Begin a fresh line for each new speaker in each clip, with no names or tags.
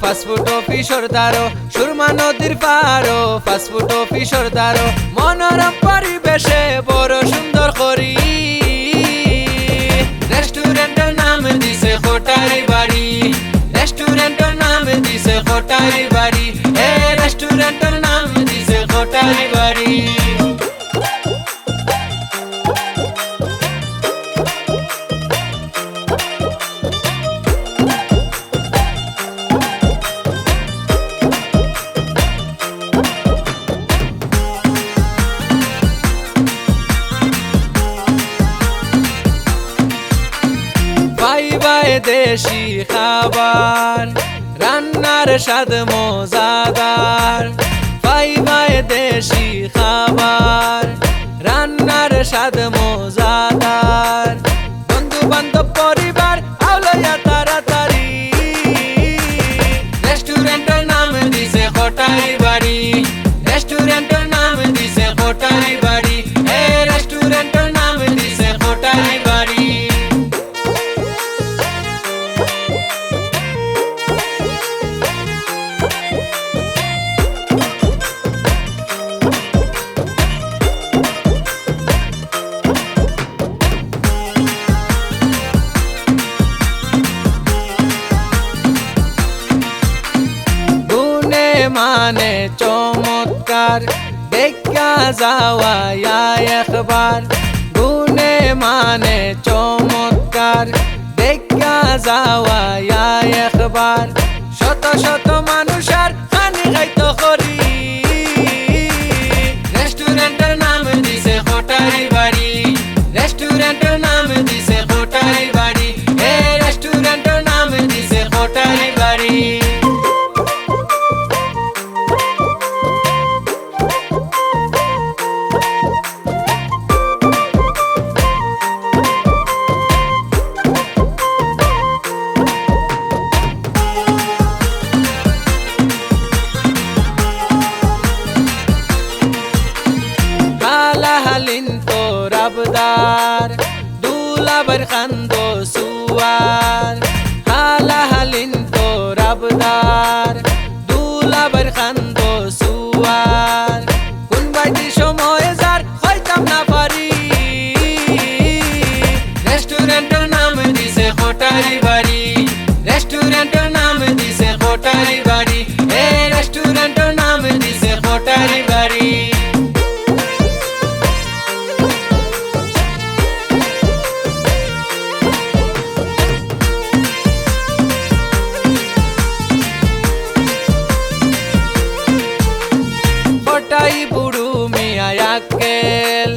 fast food officer দ্বারো Surma নদীর পারো fast food officer দ্বারো মনোরম পরিবেশে বড় সুন্দর করি রেস্টুরেন্টের নাম দিছে কোটারি বাড়ি রেস্টুরেন্টের নাম দিছে কোটারি বাড়ি এ রেস্টুরেন্টের নাম দিছে কোটারি বাড়ি পাইবায় দেশি খাবার রান্নার স্বাদ মজাদার পাইবায় দেশি খাবার রান্নার স্বাদ মজাদার বন্ধু বান্ধব পরিবার আউলাইয়া তাড়াতাড়ি রেস্টুরেন্টের নাম দিছে কোটারি বাড়ি রেস্টুরেন্টের নাম দিছে কোটারি বাড়ি এ রেস্টুরেন্টের নাম দিছে কোটারি বাড়ি মানে চমৎকার দেখা যাওয়া একবার গুনে মানে চমৎকার দেখা যাওয়া একবার শত শত মানুষের খানি খাইতো করি রেস্টুরেন্টের নাম দিছে কোটারি বাড়ি রেস্টুরেন্টের নাম দিছে কোটারি বাড়ি এ রেস্টুরেন্টের নাম দিছে কোটারি বাড়ি আবদার দুলাবার খান্দো সুয়ার হালা হালিন তোর আবদার দুলাবার খান্দো সুয়ার কোন বাইটি সময় যার হইতাম না পারি রেস্টুরেন্টের নাম দিছে কোটারি বাড়ি রেস্টুরেন্টের নাম দিছে কোটারি বাড়ি এ রেস্টুরেন্টের নাম দিছে কোটারি বাড়ি বুড়ু মিয়া আক্কেল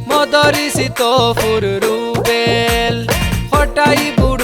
মদরিসি তো ফুর রুবেল হটাই বুড়ু